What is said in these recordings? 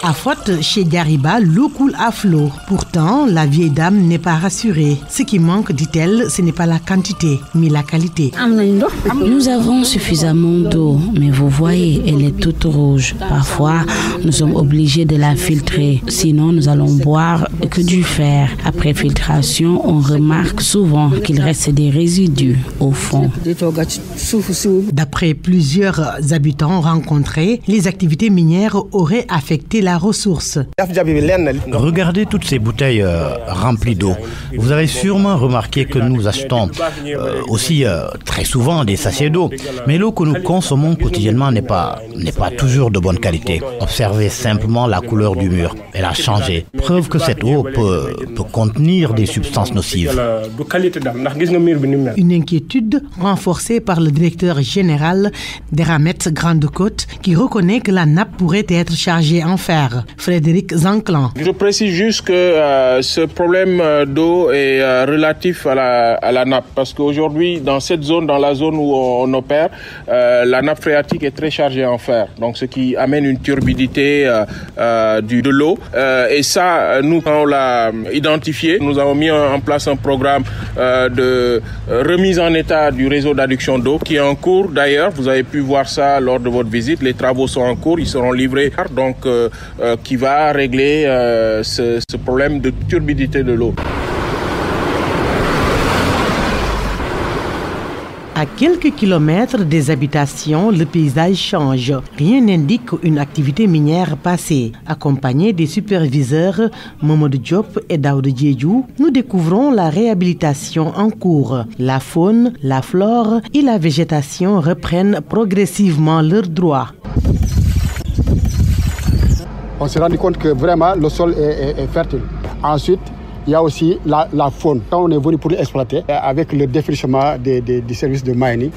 À Fort, chez Diariba, l'eau coule à flot. Pourtant, la vieille dame n'est pas rassurée. Ce qui manque, dit-elle, ce n'est pas la quantité, mais la qualité. Nous avons suffisamment d'eau, mais vous voyez, elle est toute rouge. Parfois, nous sommes obligés de la filtrer. Sinon, nous allons boire que du fer. Après filtration, on remarque souvent qu'il reste des résidus au fond. D'après plusieurs habitants rencontrés, les activités minières auraient affecté la ressource. Regardez toutes ces bouteilles remplies d'eau. Vous avez sûrement remarqué que nous achetons aussi très souvent des sachets d'eau. Mais l'eau que nous consommons quotidiennement n'est pas toujours de bonne qualité. Observez simplement la couleur du mur. Elle a changé. Preuve que cette eau peut contenir des substances nocives. Une inquiétude renforcée par le directeur général d'Eramet Grande Côte qui reconnaît que la nappe pourrait être chargée en fer. Frédéric Zanclan. Je précise juste que ce problème d'eau est relatif à la nappe parce qu'aujourd'hui, dans cette zone, dans la zone où on opère, la nappe phréatique est très chargée en fer. Donc, ce qui amène une turbidité de l'eau. Et ça, nous, quand on l'a identifié, nous avons mis en place un programme de remise en état du réseau d'adduction d'eau qui est en cours. D'ailleurs, vous avez pu voir ça lors de votre visite. Les travaux sont en cours, ils seront livrés. Donc, qui va régler ce problème de turbidité de l'eau. À quelques kilomètres des habitations, le paysage change. Rien n'indique une activité minière passée. Accompagnés des superviseurs Mamadou Diop et Daoud Diédhiou, nous découvrons la réhabilitation en cours. La faune, la flore et la végétation reprennent progressivement leurs droits. On s'est rendu compte que vraiment le sol est fertile. Ensuite, il y a aussi la faune. Quand on est venu pour l'exploiter, avec le défrichement des services de mining,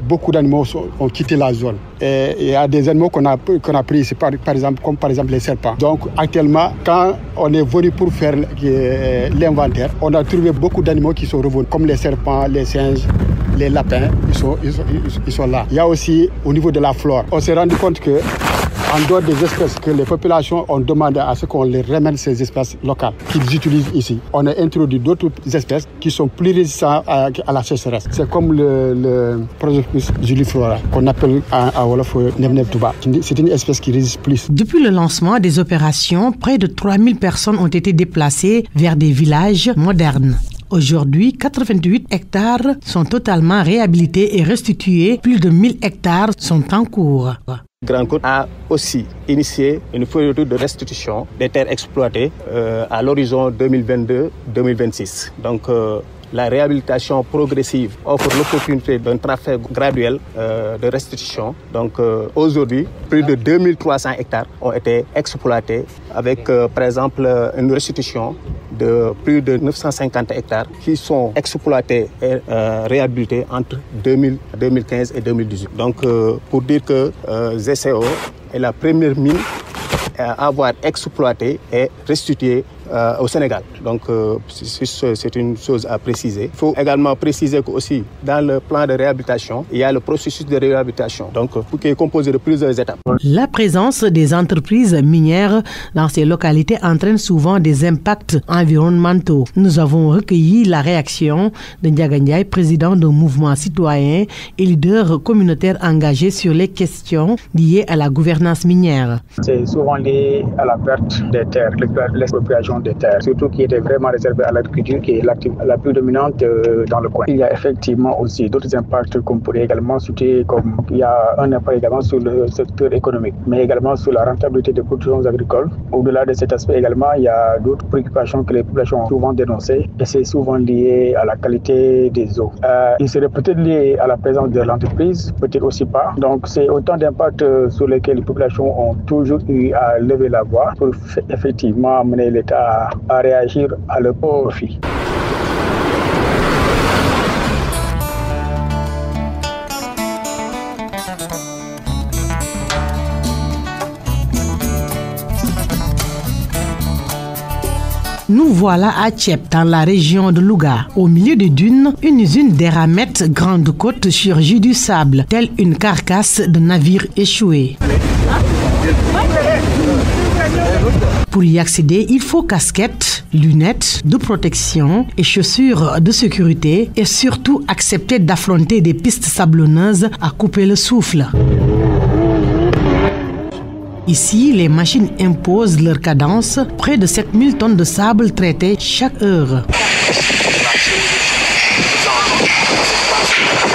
beaucoup d'animaux ont quitté la zone. Et il y a des animaux qu'on a pris ici, par exemple, comme par exemple les serpents. Donc actuellement, quand on est venu pour faire l'inventaire, on a trouvé beaucoup d'animaux qui sont revenus, comme les serpents, les singes, les lapins, ils sont là. Il y a aussi au niveau de la flore, on s'est rendu compte que en dehors des espèces que les populations ont demandé à ce qu'on les ramène ces espèces locales qu'ils utilisent ici, on a introduit d'autres espèces qui sont plus résistantes à la sécheresse. C'est comme le Prosopis juliflora qu'on appelle à Wolof Nebneb Touba. C'est une espèce qui résiste plus. Depuis le lancement des opérations, près de 3000 personnes ont été déplacées vers des villages modernes. Aujourd'hui, 88 hectares sont totalement réhabilités et restitués. Plus de 1000 hectares sont en cours. Grande Côte a aussi initié une feuille de route de restitution des terres exploitées à l'horizon 2022-2026. Donc, la réhabilitation progressive offre l'opportunité d'un transfert graduel de restitution. Donc aujourd'hui, plus de 2300 hectares ont été exploités avec par exemple une restitution de plus de 950 hectares qui sont exploités et réhabilités entre 2015 et 2018. Donc pour dire que ZCO est la première mine à avoir exploité et restitué au Sénégal. Donc c'est une chose à préciser. Il faut également préciser que aussi dans le plan de réhabilitation, il y a le processus de réhabilitation, donc qui est composé de plusieurs étapes. La présence des entreprises minières dans ces localités entraîne souvent des impacts environnementaux. Nous avons recueilli la réaction de Ndiaga Ndiaye, président d'un mouvement citoyen et leader communautaire engagé sur les questions liées à la gouvernance minière. C'est souvent lié à la perte des terres, l'expropriation des terres, surtout qui était vraiment réservée à l'agriculture, qui est l'activité la plus dominante dans le coin. Il y a effectivement aussi d'autres impacts qu'on pourrait également citer, comme il y a un impact également sur le secteur économique, mais également sur la rentabilité des productions agricoles. Au-delà de cet aspect également, il y a d'autres préoccupations que les populations ont souvent dénoncées, et c'est souvent lié à la qualité des eaux. Il serait peut-être lié à la présence de l'entreprise, peut-être aussi pas. Donc c'est autant d'impacts sur lesquels les populations ont toujours eu à lever la voix pour effectivement amener l'État à réagir à leur profit. Nous voilà à Thiep, dans la région de Louga. Au milieu des dunes, une usine d'Eramet Grande Côte surgit du sable, telle une carcasse de navire échoué. Pour y accéder, il faut casquette, lunettes de protection et chaussures de sécurité et surtout accepter d'affronter des pistes sablonneuses à couper le souffle. Ici, les machines imposent leur cadence, près de 7000 tonnes de sable traitées chaque heure.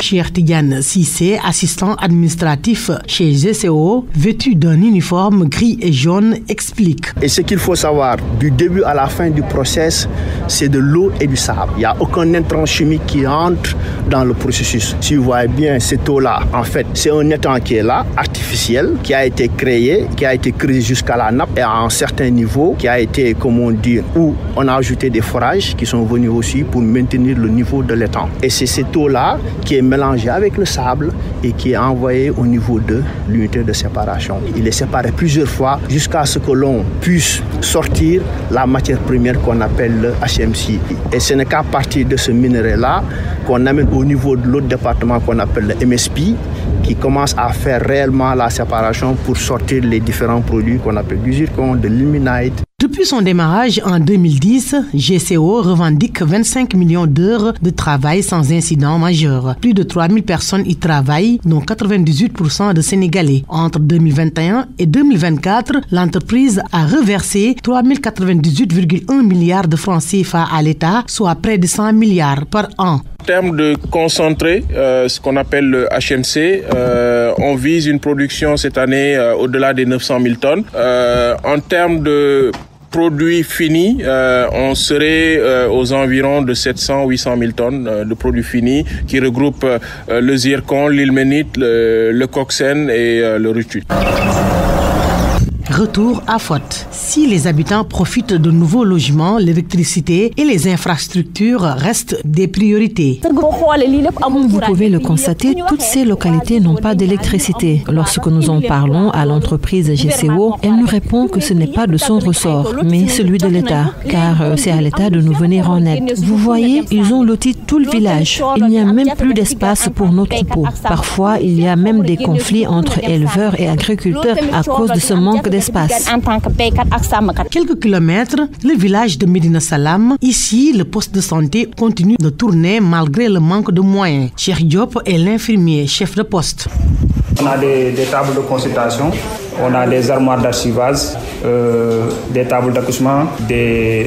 Cheikh Tidiane Cissé, assistant administratif chez GCO, vêtu d'un uniforme gris et jaune, explique. Et ce qu'il faut savoir, du début à la fin du process, c'est de l'eau et du sable. Il n'y a aucun intrant chimique qui entre dans le processus. Si vous voyez bien cette eau-là, en fait, c'est un étang qui est là, artificiel, qui a été créé, qui a été creusé jusqu'à la nappe et à un certain niveau, qui a été, comme on dit, où on a ajouté des forages qui sont venus aussi pour maintenir le niveau de l'étang. Et c'est cette eau-là qui est mélangé avec le sable et qui est envoyé au niveau de l'unité de séparation. Il est séparé plusieurs fois jusqu'à ce que l'on puisse sortir la matière première qu'on appelle le HMC. Et ce n'est qu'à partir de ce minerai-là qu'on amène au niveau de l'autre département qu'on appelle le MSP, qui commence à faire réellement la séparation pour sortir les différents produits qu'on appelle du zircon, de l'ilmenite. Depuis son démarrage en 2010, GCO revendique 25 millions d'heures de travail sans incident majeur. Plus de 3000 personnes y travaillent, dont 98% de Sénégalais. Entre 2021 et 2024, l'entreprise a reversé 3098,1 milliards de francs CFA à l'État, soit près de 100 milliards par an. En termes de concentré, ce qu'on appelle le HMC, on vise une production cette année au-delà des 900 000 tonnes. En termes de produits finis, on serait aux environs de 700-800 000 tonnes de produits finis qui regroupent le zircon, l'ilménite, le coxène et le rutile. Retour à Fot. Si les habitants profitent de nouveaux logements, l'électricité et les infrastructures restent des priorités. Comme vous pouvez le constater, toutes ces localités n'ont pas d'électricité. Lorsque nous en parlons à l'entreprise GCO, elle nous répond que ce n'est pas de son ressort, mais celui de l'État, car c'est à l'État de nous venir en aide. Vous voyez, ils ont loti tout le village. Il n'y a même plus d'espace pour nos troupeaux. Parfois, il y a même des conflits entre éleveurs et agriculteurs à cause de ce manque d'espace. Quelques kilomètres, le village de Medina Salam. Ici, le poste de santé continue de tourner malgré le manque de moyens. Cheikh Diop est l'infirmier chef de poste. On a des tables de consultation, on a des armoires d'archivage, des tables d'accouchement, le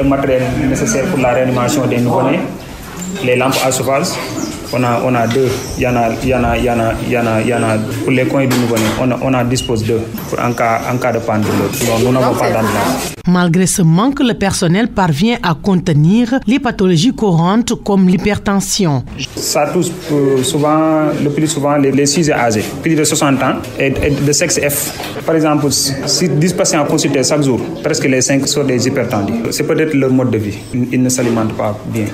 matériel nécessaire pour la réanimation des nouveau-nés, les lampes à chauffage. On a deux. Il y en a pour les coins du nouveau-né. On en dispose deux en cas de panne de l'eau. Nous n'avons pas d'ambulance. Malgré ce manque, le personnel parvient à contenir les pathologies courantes comme l'hypertension. Ça touche le plus souvent les sujets âgés, plus de 60 ans et de sexe F. Par exemple, si 10 patients consultés chaque jour, presque les 5 sont des hypertendus. C'est peut-être leur mode de vie. Ils ne s'alimentent pas bien.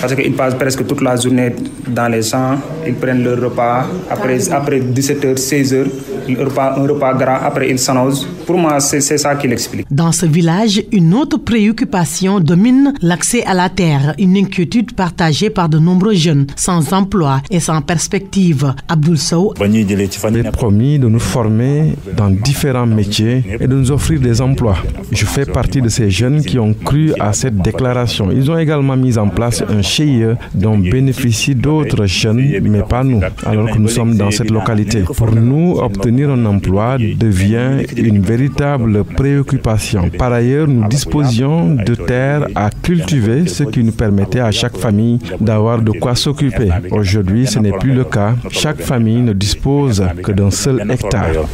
Parce qu'ils passent presque toute la journée dans les champs, ils prennent leur repas, après 17h, 16h, un repas gras, après ils s'annosent. Pour moi, c'est ça qui l'explique. Dans ce village, une autre préoccupation domine l'accès à la terre, une inquiétude partagée par de nombreux jeunes sans emploi et sans perspective. Abdoul Sow avait promis de nous former dans différents métiers et de nous offrir des emplois. Je fais partie de ces jeunes qui ont cru à cette déclaration. Ils ont également mis en place un GIE dont bénéficient d'autres jeunes, mais pas nous, alors que nous sommes dans cette localité. Pour nous, obtenir un emploi devient une véritable préoccupation. Par ailleurs, nous disposions de terres à cultiver, ce qui nous permettait à chaque famille d'avoir de quoi s'occuper. Aujourd'hui, ce n'est plus le cas. Chaque famille ne dispose que d'un seul hectare.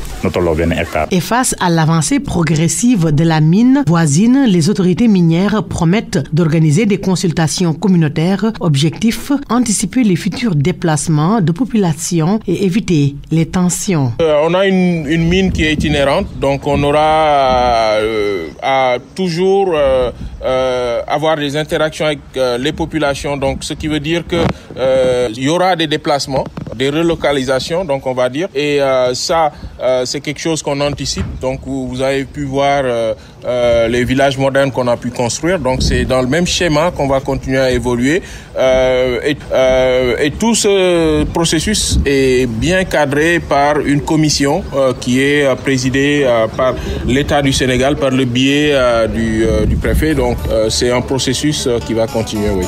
Et face à l'avancée progressive de la mine voisine, les autorités minières promettent d'organiser des consultations communautaires. Objectif, anticiper les futurs déplacements de population et éviter les tensions. On a une mine qui est itinérante, donc on aura à toujours avoir des interactions avec les populations, donc ce qui veut dire que il y aura des déplacements des relocalisations, donc on va dire. Et ça, c'est quelque chose qu'on anticipe. Donc vous avez pu voir les villages modernes qu'on a pu construire. Donc c'est dans le même schéma qu'on va continuer à évoluer. Et tout ce processus est bien cadré par une commission qui est présidée par l'État du Sénégal par le biais du préfet. Donc c'est un processus qui va continuer, oui.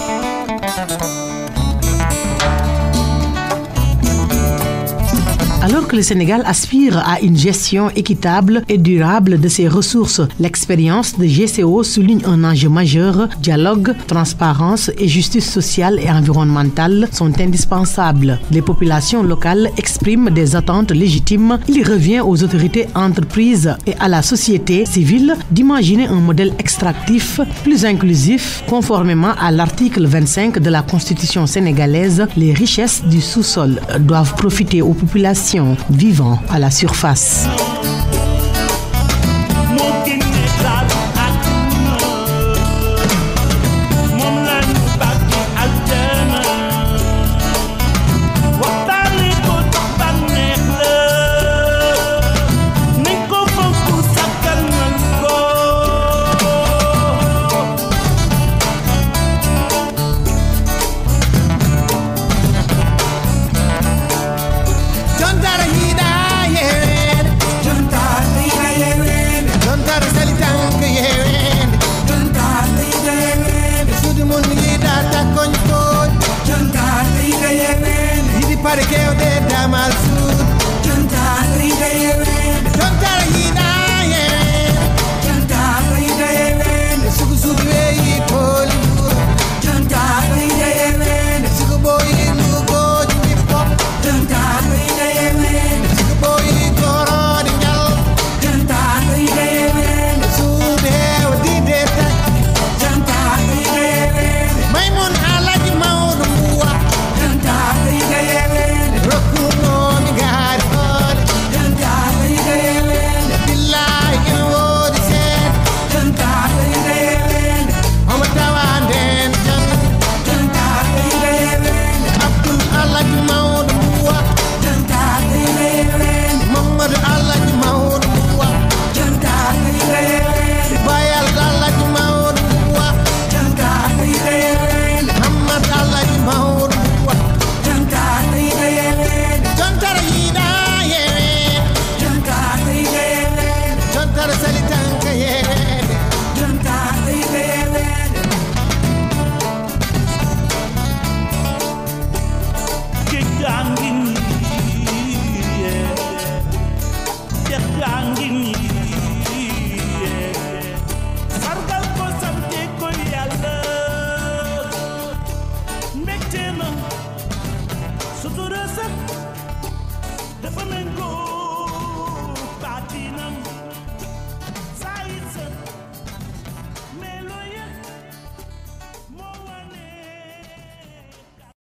Alors que le Sénégal aspire à une gestion équitable et durable de ses ressources, l'expérience de GCO souligne un enjeu majeur. Dialogue, transparence et justice sociale et environnementale sont indispensables. Les populations locales expriment des attentes légitimes. Il revient aux autorités, entreprises et à la société civile d'imaginer un modèle extractif plus inclusif. Conformément à l'article 25 de la Constitution sénégalaise, les richesses du sous-sol doivent profiter aux populations vivant à la surface. sutura sax